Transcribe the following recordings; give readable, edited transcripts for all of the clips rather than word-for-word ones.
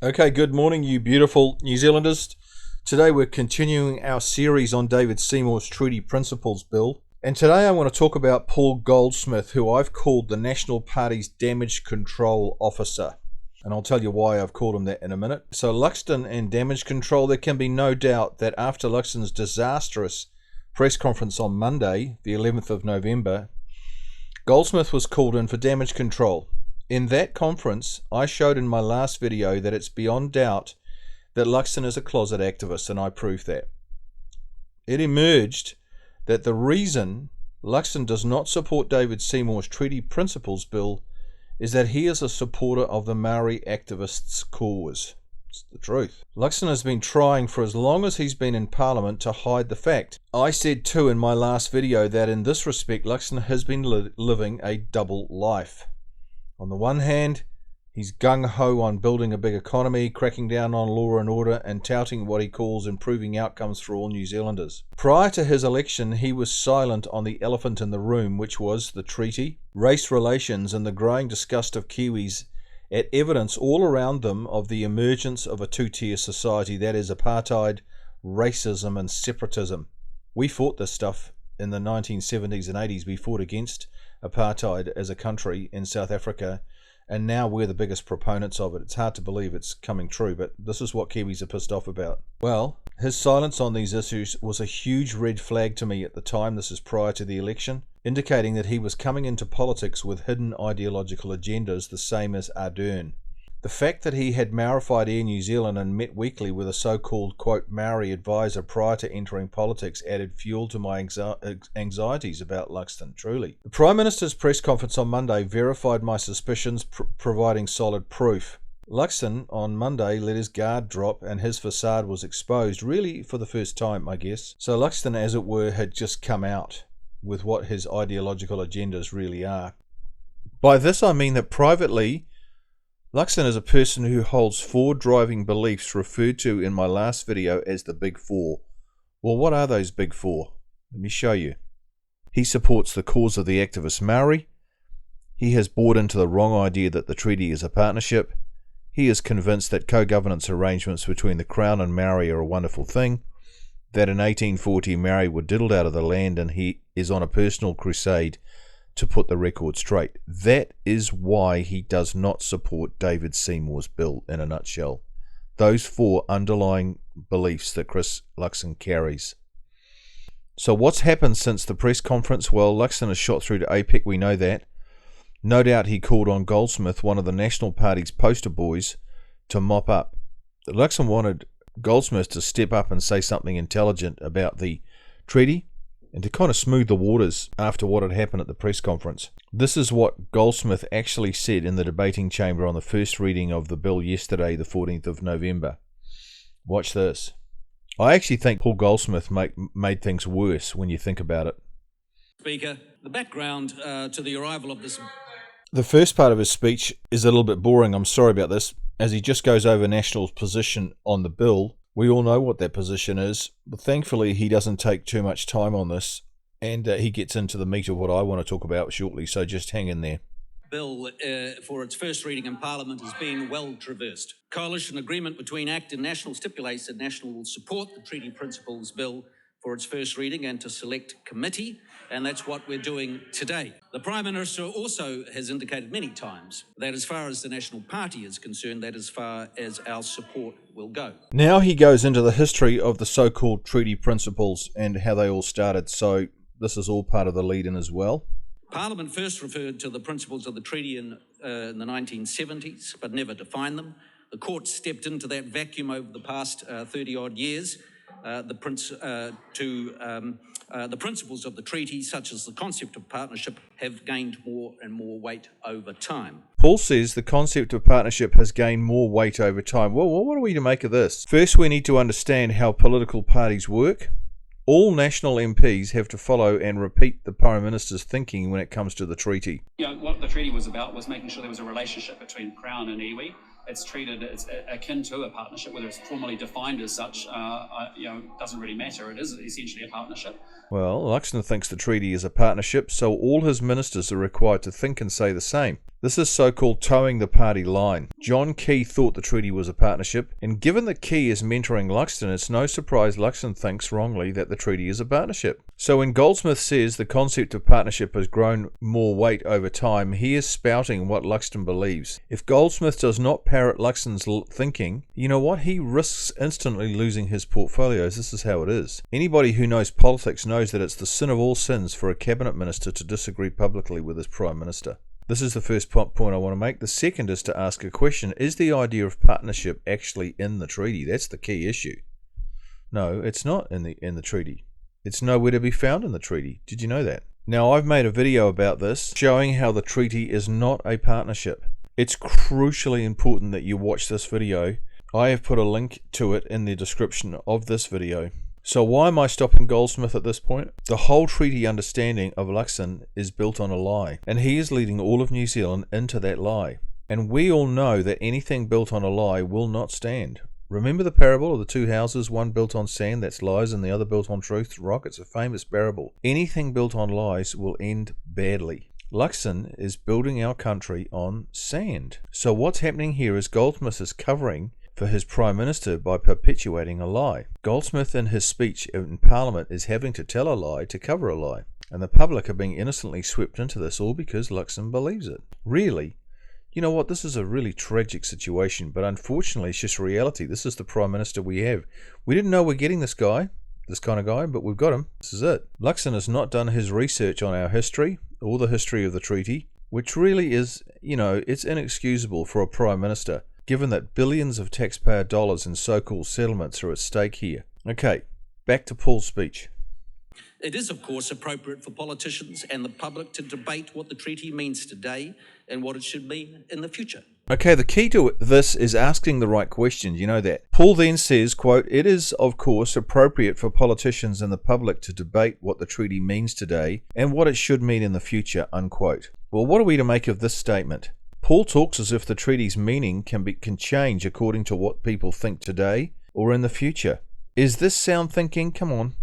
Okay, good morning, you beautiful New Zealanders. Today we're continuing our series on David Seymour's Treaty Principles Bill. And today I want to talk about Paul Goldsmith, who I've called the National Party's Damage Control Officer. And I'll tell you why I've called him that in a minute. So Luxon and damage control, there can be no doubt that after Luxon's disastrous press conference on Monday, the 11th of November, Goldsmith was called in for damage control. In that conference, I showed in my last video that it's beyond doubt that Luxon is a closet activist, and I proved that. It emerged that the reason Luxon does not support David Seymour's Treaty Principles Bill is that he is a supporter of the Maori activists' cause. It's the truth. Luxon has been trying for as long as he's been in Parliament to hide the fact. I said too in my last video that in this respect Luxon has been living a double life. On the one hand, he's gung-ho on building a big economy, cracking down on law and order, and touting what he calls improving outcomes for all New Zealanders. Prior to his election, he was silent on the elephant in the room, which was the treaty, race relations, and the growing disgust of Kiwis at evidence all around them of the emergence of a two-tier society, that is apartheid, racism, and separatism. We fought this stuff in the 1970s and 80s. We fought against apartheid as a country in South Africa, and now we're the biggest proponents of it. It's hard to believe it's coming true, but this is what Kiwis are pissed off about. Well, his silence on these issues was a huge red flag to me at the time. This is prior to the election, indicating that he was coming into politics with hidden ideological agendas, the same as Ardern. The fact that he had Maorified Air New Zealand and met weekly with a so-called, quote, Maori advisor prior to entering politics added fuel to my anxieties about Luxon, truly. The Prime Minister's press conference on Monday verified my suspicions, providing solid proof. Luxon on Monday let his guard drop and his facade was exposed, really for the first time, I guess. So Luxon, as it were, had just come out with what his ideological agendas really are. By this I mean that privately, Luxon is a person who holds four driving beliefs referred to in my last video as the Big Four. Well, what are those Big Four? Let me show you. He supports the cause of the activist Maori. He has bought into the wrong idea that the treaty is a partnership. He is convinced that co-governance arrangements between the Crown and Maori are a wonderful thing. That in 1840 Maori were diddled out of the land, and he is on a personal crusade to put the record straight. That is why he does not support David Seymour's bill in a nutshell. Those four underlying beliefs that Chris Luxon carries. So what's happened since the press conference? Well, Luxon has shot through to APEC, we know that. No doubt he called on Goldsmith, one of the National Party's poster boys, to mop up. Luxon wanted Goldsmith to step up and say something intelligent about the treaty, and to kind of smooth the waters after what had happened at the press conference. This is what Goldsmith actually said in the debating chamber on the first reading of the bill yesterday, the 14th of November. Watch this. I actually think Paul Goldsmith made things worse when you think about it. Speaker, the background to the arrival of this... The first part of his speech is a little bit boring, I'm sorry about this, as he just goes over National's position on the bill. We all know what that position is, but thankfully he doesn't take too much time on this, and he gets into the meat of what I want to talk about shortly, so just hang in there. Bill, for its first reading in Parliament, has been well traversed. Coalition agreement between ACT and National stipulates that National will support the Treaty Principles Bill for its first reading and to select committee, and that's what we're doing today. The Prime Minister also has indicated many times that as far as the National Party is concerned, that as far as our support will go. Now he goes into the history of the so-called treaty principles and how they all started, so this is all part of the lead-in as well. Parliament first referred to the principles of the treaty in the 1970s, but never defined them. The court stepped into that vacuum over the past 30-odd years. The principles of the treaty, such as the concept of partnership, have gained more and more weight over time. Paul says the concept of partnership has gained more weight over time. Well, what are we to make of this? First, we need to understand how political parties work. All national MPs have to follow and repeat the Prime Minister's thinking when it comes to the treaty. You know, what the treaty was about was making sure there was a relationship between Crown and iwi. It's treated as akin to a partnership, whether it's formally defined as such, doesn't really matter. It is essentially a partnership. Well, Luxon thinks the treaty is a partnership, so all his ministers are required to think and say the same. This is so-called towing the party line. John Key thought the treaty was a partnership, and given that Key is mentoring Luxon, it's no surprise Luxon thinks wrongly that the treaty is a partnership. So when Goldsmith says the concept of partnership has grown more weight over time, he is spouting what Luxon believes. If Goldsmith does not parrot Luxon's thinking, you know what? He risks instantly losing his portfolios. This is how it is. Anybody who knows politics knows that it's the sin of all sins for a cabinet minister to disagree publicly with his prime minister. This is the first point I want to make. The second is to ask a question. Is the idea of partnership actually in the treaty? That's the key issue. No, it's not in the treaty. It's nowhere to be found in the treaty. Did you know that? Now, I've made a video about this showing how the treaty is not a partnership. It's crucially important that you watch this video. I have put a link to it in the description of this video. So why am I stopping Goldsmith at this point? The whole treaty understanding of Luxon is built on a lie, and he is leading all of New Zealand into that lie. And we all know that anything built on a lie will not stand. Remember the parable of the two houses, one built on sand, that's lies, and the other built on truth, rock? It's a famous parable. Anything built on lies will end badly. Luxon is building our country on sand. So what's happening here is Goldsmith is covering for his Prime Minister by perpetuating a lie. Goldsmith in his speech in Parliament is having to tell a lie to cover a lie. And the public are being innocently swept into this all because Luxon believes it. Really? You know what? This is a really tragic situation, but unfortunately it's just reality. This is the Prime Minister we have. We didn't know we're getting this kind of guy, but we've got him. This is it. Luxon has not done his research on our history or the history of the treaty, which really is, it's inexcusable for a Prime Minister, given that billions of taxpayer dollars in so-called settlements are at stake here. Okay, back to Paul's speech. It is, of course, appropriate for politicians and the public to debate what the treaty means today and what it should mean in the future. Okay, the key to this is asking the right questions, you know that. Paul then says, quote, "It is, of course, appropriate for politicians and the public to debate what the treaty means today and what it should mean in the future," unquote. Well, what are we to make of this statement? Paul talks as if the treaty's meaning can change according to what people think today or in the future. Is this sound thinking? Come on.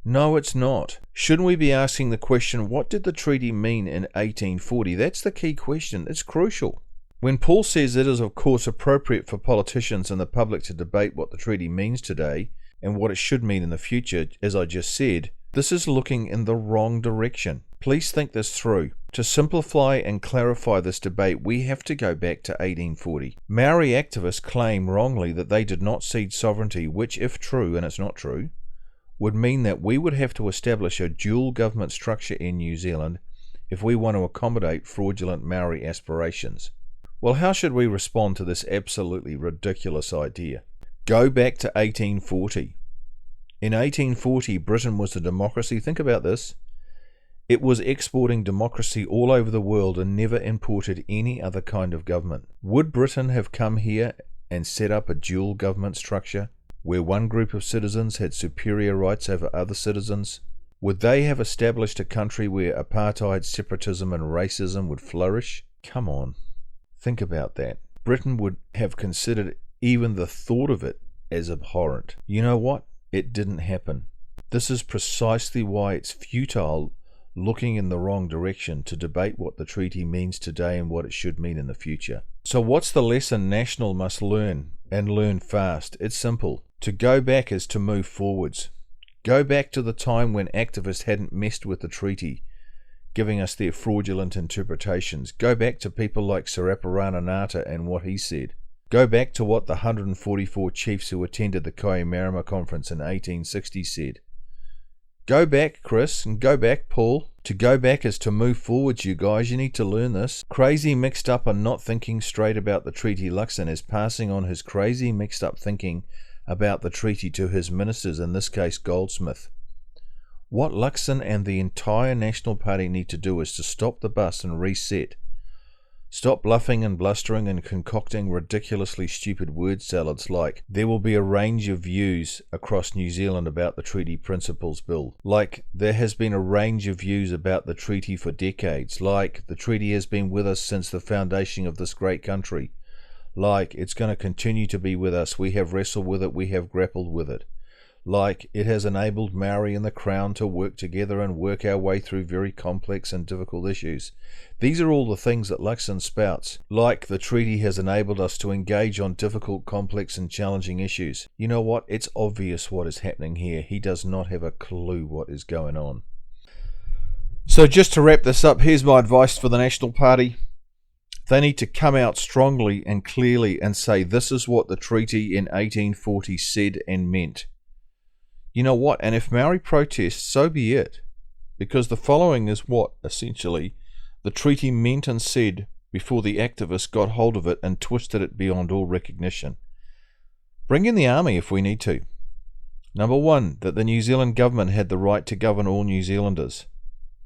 No, it's not. Shouldn't we be asking the question, what did the treaty mean in 1840? That's the key question. It's crucial. When Paul says it is of course appropriate for politicians and the public to debate what the treaty means today and what it should mean in the future, as I just said, this is looking in the wrong direction. Please think this through. To simplify and clarify this debate, we have to go back to 1840. Maori activists claim wrongly that they did not cede sovereignty, which, if true, and it's not true, would mean that we would have to establish a dual government structure in New Zealand if we want to accommodate fraudulent Maori aspirations. Well, how should we respond to this absolutely ridiculous idea? Go back to 1840. In 1840, Britain was a democracy. Think about this. It was exporting democracy all over the world and never imported any other kind of government. Would Britain have come here and set up a dual government structure where one group of citizens had superior rights over other citizens? Would they have established a country where apartheid, separatism and racism would flourish? Come on, think about that. Britain would have considered even the thought of it as abhorrent. You know what? It didn't happen. This is precisely why it's futile looking in the wrong direction to debate what the treaty means today and what it should mean in the future. So what's the lesson National must learn, and learn fast? It's simple. To go back is to move forwards. Go back to the time when activists hadn't messed with the treaty, giving us their fraudulent interpretations. Go back to people like Saraparana Ngata and what he said. Go back to what the 144 chiefs who attended the Kohimarama conference in 1860 said. Go back, Chris, and go back, Paul. To go back is to move forwards, you guys. You need to learn this. Crazy, mixed up, and not thinking straight about the treaty. Luxon is passing on his crazy, mixed up thinking about the treaty to his ministers, in this case Goldsmith. What Luxon and the entire National Party need to do is to stop the bus and reset. Stop bluffing and blustering and concocting ridiculously stupid word salads like there will be a range of views across New Zealand about the Treaty Principles Bill, like there has been a range of views about the treaty for decades, like the treaty has been with us since the foundation of this great country, like it's going to continue to be with us, we have wrestled with it, we have grappled with it, like it has enabled Maori and the Crown to work together and work our way through very complex and difficult issues. These are all the things that Luxon spouts, like the treaty has enabled us to engage on difficult, complex and challenging issues. You know what? It's obvious what is happening here. He does not have a clue what is going on. So just to wrap this up, here's my advice for the National Party. They need to come out strongly and clearly and say this is what the treaty in 1840 said and meant. You know what? And if Maori protest, so be it. Because the following is what, essentially, the treaty meant and said before the activists got hold of it and twisted it beyond all recognition. Bring in the army if we need to. Number 1, that the New Zealand government had the right to govern all New Zealanders.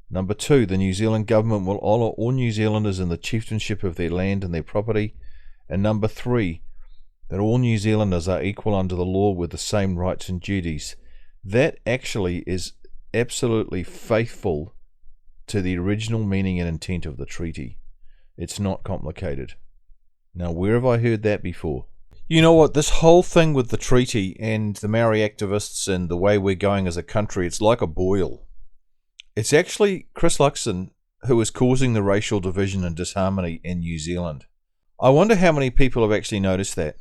Number 2, the New Zealand government will honour all New Zealanders in the chieftainship of their land and their property. And number 3, that all New Zealanders are equal under the law with the same rights and duties. That actually is absolutely faithful to the original meaning and intent of the treaty. It's not complicated. Now, where have I heard that before? You know what? This whole thing with the treaty and the Maori activists and the way we're going as a country, it's like a boil. It's actually Chris Luxon who is causing the racial division and disharmony in New Zealand. I wonder how many people have actually noticed that.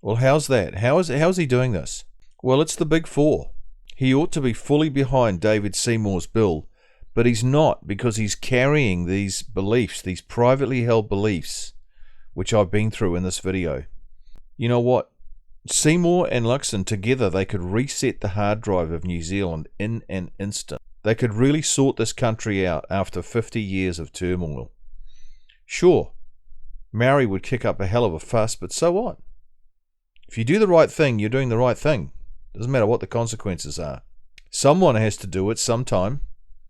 Well, how's that? How is he doing this? Well, it's the Big Four. He ought to be fully behind David Seymour's bill, but he's not, because he's carrying these beliefs, these privately held beliefs, which I've been through in this video. You know what? Seymour and Luxon together, they could reset the hard drive of New Zealand in an instant. They could really sort this country out after 50 years of turmoil. Sure, Maori would kick up a hell of a fuss, but so what? If you do the right thing, you're doing the right thing. Doesn't matter what the consequences are. Someone has to do it sometime.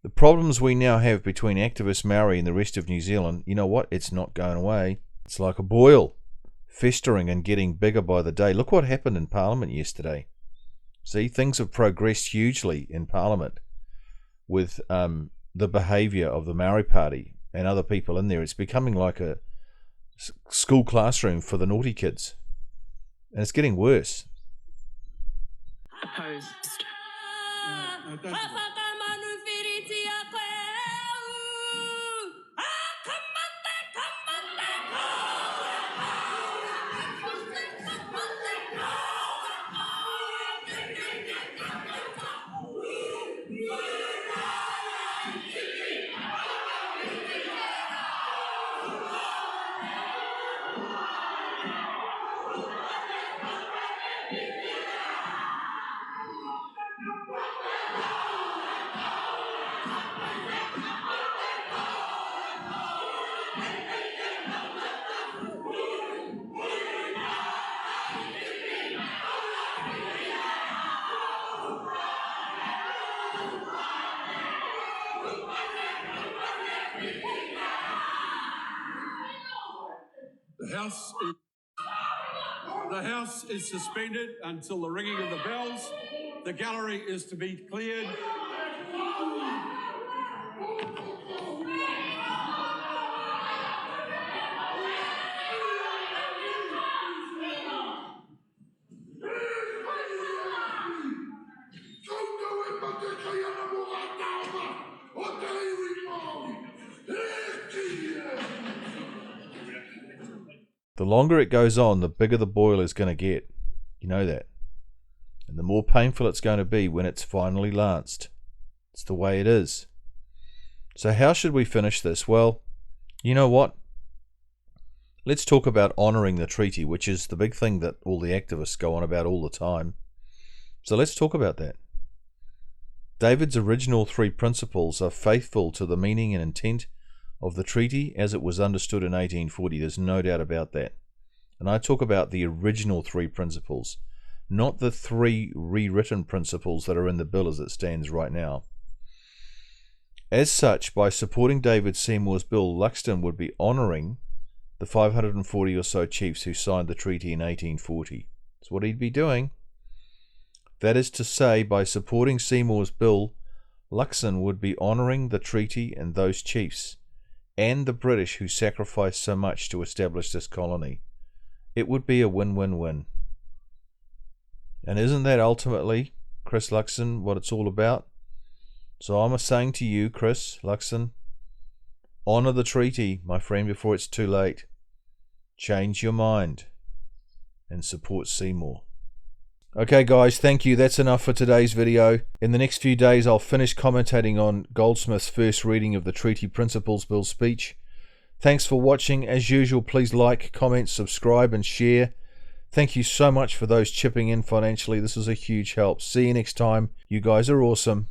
The problems we now have between activist Maori and the rest of New Zealand, you know what? It's not going away. It's like a boil, festering and getting bigger by the day. Look what happened in Parliament yesterday. See, things have progressed hugely in Parliament with the behaviour of the Maori Party and other people in there. It's becoming like a school classroom for the naughty kids. And it's getting worse. Opposed. The House is suspended until the ringing of the bells. The gallery is to be cleared. The longer it goes on, the bigger the boil is going to get. You know that. And the more painful it's going to be when it's finally lanced. It's the way it is. So how should we finish this? Well, you know what? Let's talk about honouring the treaty, which is the big thing that all the activists go on about all the time. So let's talk about that. David's original 3 principles are faithful to the meaning and intent of the treaty as it was understood in 1840. There's no doubt about that. And I talk about the original 3 principles, not the 3 rewritten principles that are in the bill as it stands right now. As such, by supporting David Seymour's bill, Luxon would be honouring the 540 or so chiefs who signed the treaty in 1840. That's what he'd be doing. That is to say, by supporting Seymour's bill, Luxon would be honouring the treaty and those chiefs, and the British who sacrificed so much to establish this colony. It would be a win-win-win. And isn't that ultimately Chris Luxon, what it's all about. So I'm saying to you, Chris Luxon, honour the treaty, my friend, before it's too late. Change your mind and support Seymour. Okay guys, thank you. That's enough for today's video. In the next few days I'll finish commentating on Goldsmith's first reading of the Treaty Principles Bill speech. Thanks for watching. As usual, please like, comment, subscribe and share. Thank you so much for those chipping in financially. This is a huge help. See you next time. You guys are awesome.